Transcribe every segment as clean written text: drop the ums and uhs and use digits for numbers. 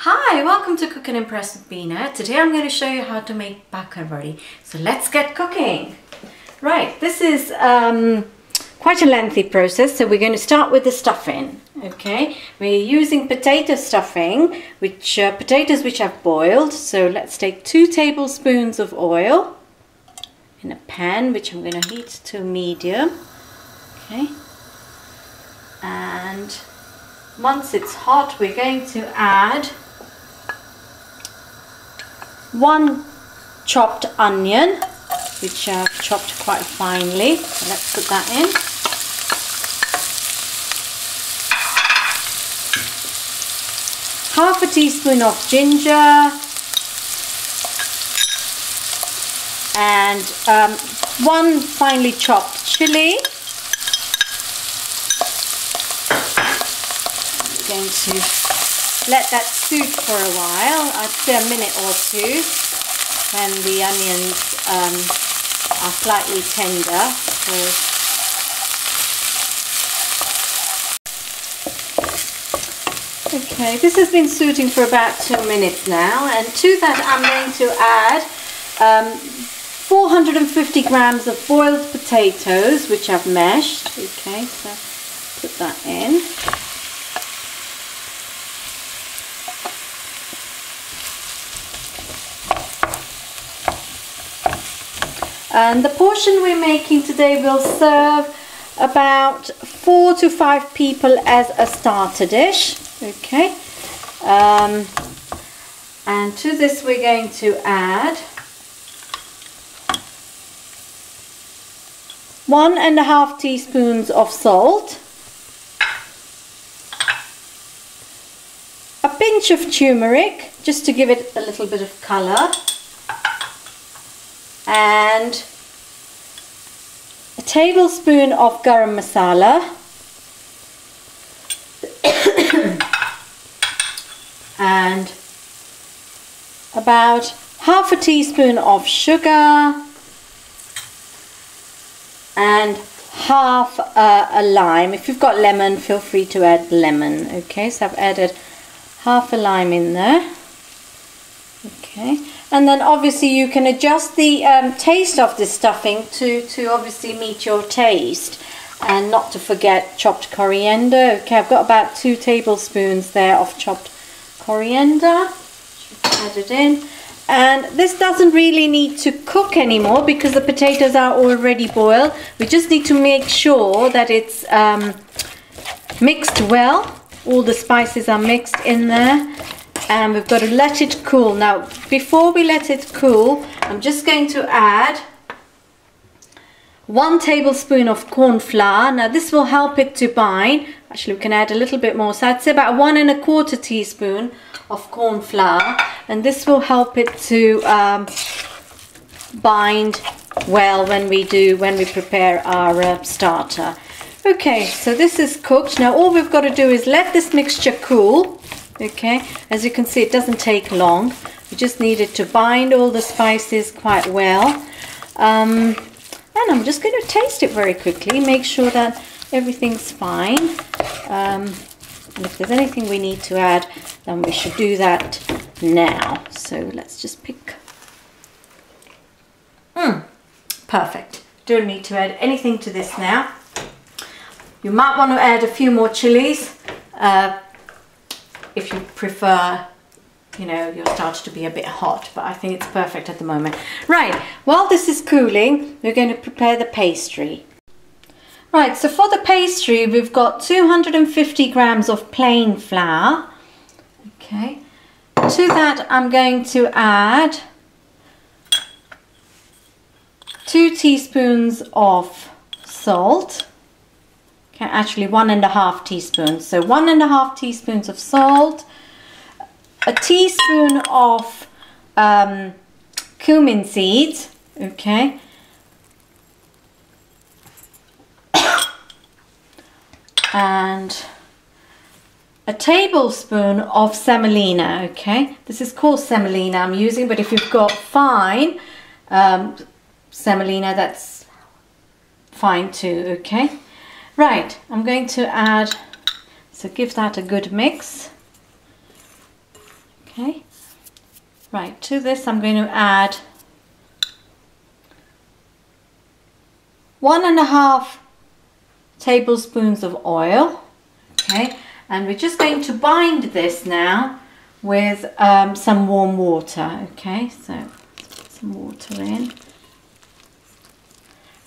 Hi, welcome to Cook and Impress with Bina. Today I'm going to show you how to make Bhakarwadi. So let's get cooking. Right, this is quite a lengthy process, so we're going to start with the stuffing. Okay, we're using potato stuffing, potatoes which I've boiled. So let's take 2 tablespoons of oil in a pan, which I'm going to heat to medium. Okay, and once it's hot, we're going to add 1 chopped onion, which I've chopped quite finely. So let's put that in. Half a teaspoon of ginger and 1 finely chopped chili. I'm going to let that soak for a while. I'd say a minute or 2 when the onions are slightly tender. Okay, this has been stewing for about 2 minutes now, and to that I'm going to add 450 grams of boiled potatoes which I've mashed. Okay, so put that in. And the portion we're making today will serve about 4 to 5 people as a starter dish. Okay, and to this we're going to add 1½ teaspoons of salt, a pinch of turmeric just to give it a little bit of colour, and a tablespoon of garam masala, and about half a teaspoon of sugar, and half a lime. If you've got lemon, feel free to add lemon. Okay, so I've added half a lime in there. Okay, and then obviously you can adjust the taste of this stuffing to obviously meet your taste, and not to forget chopped coriander. Okay, I've got about 2 tablespoons there of chopped coriander. Add it in, and this doesn't really need to cook anymore because the potatoes are already boiled. We just need to make sure that it's mixed well. All the spices are mixed in there. And we've got to let it cool. Now, before we let it cool, I'm just going to add 1 tablespoon of corn flour. Now, this will help it to bind. Actually, we can add a little bit more. So I'd say about 1¼ teaspoon of corn flour, and this will help it to bind well when we prepare our starter. Okay, so this is cooked. Now, all we've got to do is let this mixture cool. Okay, as you can see, it doesn't take long. We just need it to bind all the spices quite well. And I'm just going to taste it very quickly, make sure that everything's fine. And if there's anything we need to add, then we should do that now. So let's just pick. Perfect. Don't need to add anything to this now. You might want to add a few more chilies if you prefer, you know, your starch to be a bit hot, but I think it's perfect at the moment. Right, while this is cooling, we're going to prepare the pastry. Right, so for the pastry, we've got 250 grams of plain flour. Okay, to that I'm going to add 2 teaspoons of salt. Okay, actually 1.5 teaspoons. So 1.5 teaspoons of salt, a teaspoon of cumin seeds, okay, and a tablespoon of semolina. Okay, this is coarse semolina I'm using, but if you've got fine semolina, that's fine too. Okay, right, I'm going to add, so give that a good mix. Okay, right, to this I'm going to add 1.5 tablespoons of oil. Okay, and we're just going to bind this now with some warm water. Okay, so put some water in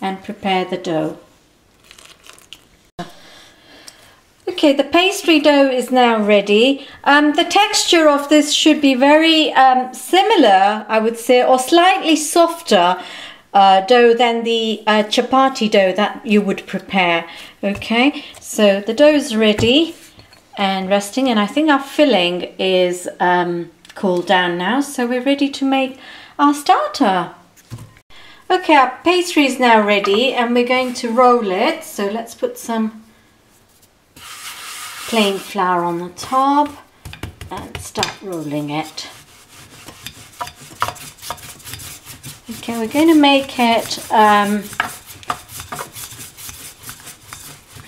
and prepare the dough. Okay, the pastry dough is now ready. The texture of this should be very similar, I would say, or slightly softer dough than the chapati dough that you would prepare. Okay, so the dough is ready and resting, and I think our filling is cooled down now, so we're ready to make our starter. Okay, our pastry is now ready and we're going to roll it. So let's put some plain flour on the top and start rolling it. Okay, we're going to make it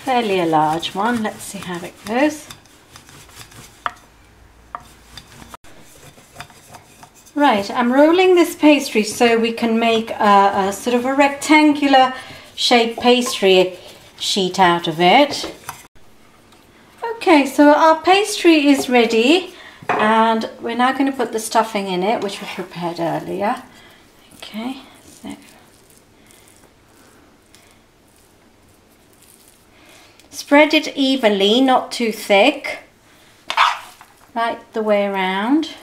fairly a large one. Let's see how it goes. Right, I'm rolling this pastry so we can make a sort of a rectangular shaped pastry sheet out of it. Okay, so our pastry is ready and we're now going to put the stuffing in it, which we prepared earlier. Okay, so spread it evenly, not too thick, right the way around.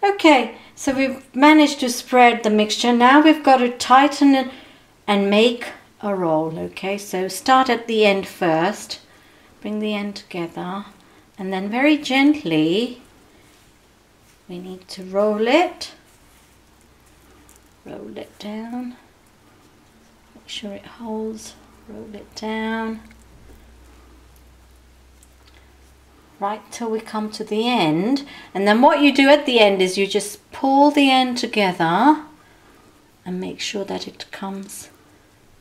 Okay, so we've managed to spread the mixture. Now we've got to tighten it and make a roll. Okay, so start at the end first, bring the end together, and then very gently we need to roll it down, make sure it holds, roll it down, right till we come to the end. And then what you do at the end is you just pull the end together and make sure that it comes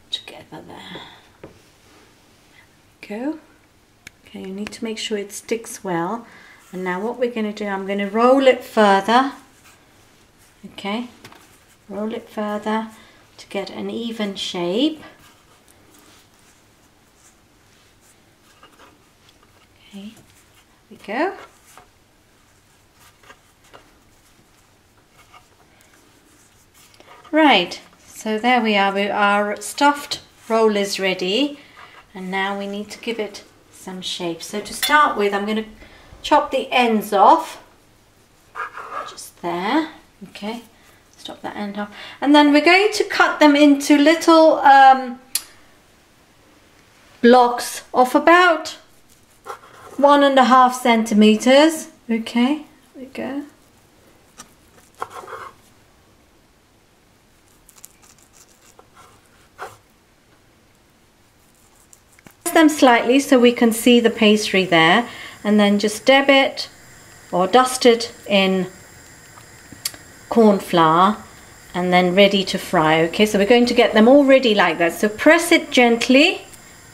together there. There we go. Okay, you need to make sure it sticks well. And now what we're going to do, I'm going to roll it further. Okay, roll it further to get an even shape. Okay, there we go. Right, so there we are. Our stuffed roll is ready, and now we need to give it some shape. So to start with, I'm going to chop the ends off, just there. Okay, stop that end off, and then we're going to cut them into little blocks of about 1.5 centimeters. Okay, there we go. Them slightly so we can see the pastry there, and then just dab it or dust it in corn flour and then ready to fry. Okay, so we're going to get them all ready like that. So press it gently,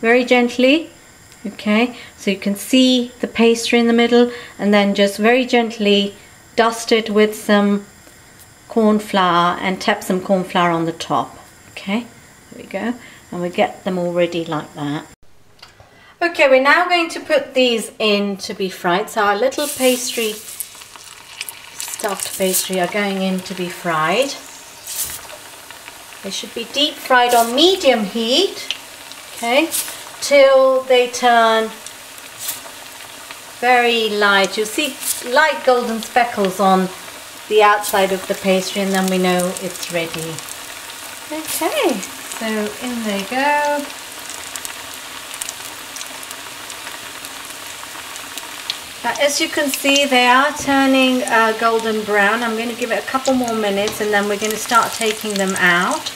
very gently, Okay, so you can see the pastry in the middle, and then just very gently dust it with some corn flour and tap some corn flour on the top. Okay, there we go, and we get them all ready like that. Okay, we're now going to put these in to be fried. So our little pastry, stuffed pastry, are going in to be fried. They should be deep fried on medium heat, okay, till they turn very light. You'll see light golden speckles on the outside of the pastry, and then we know it's ready. Okay, so in they go. Now, as you can see, they are turning golden brown. I'm going to give it a couple more minutes, and then we're going to start taking them out.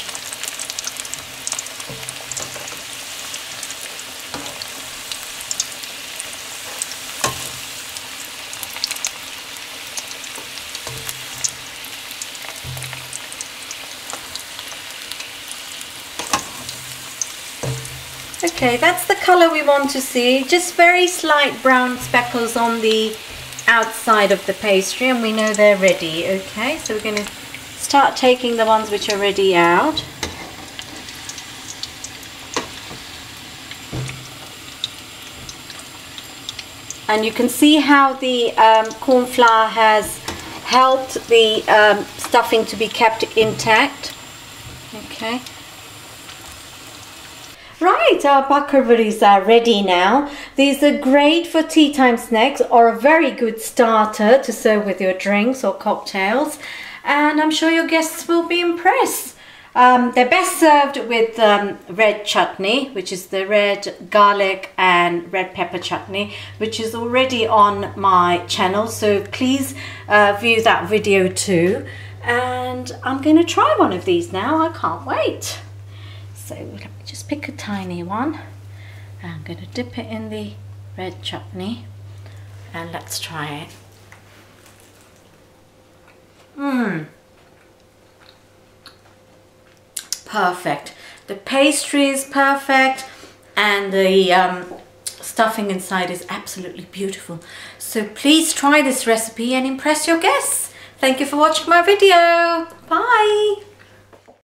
Okay, that's the colour we want to see. Just very slight brown speckles on the outside of the pastry, and we know they're ready. Okay, so we're going to start taking the ones which are ready out. And you can see how the corn flour has helped the stuffing to be kept intact. Okay. Right, our Bhakarwadis are ready now. These are great for tea time snacks, or a very good starter to serve with your drinks or cocktails. And I'm sure your guests will be impressed. They're best served with red chutney, which is the red garlic and red pepper chutney, which is already on my channel. So please view that video too. And I'm going to try one of these now. I can't wait. So let me just pick a tiny one. I'm going to dip it in the red chutney, and let's try it. Perfect. The pastry is perfect, and the stuffing inside is absolutely beautiful. So please try this recipe and impress your guests. Thank you for watching my video. Bye.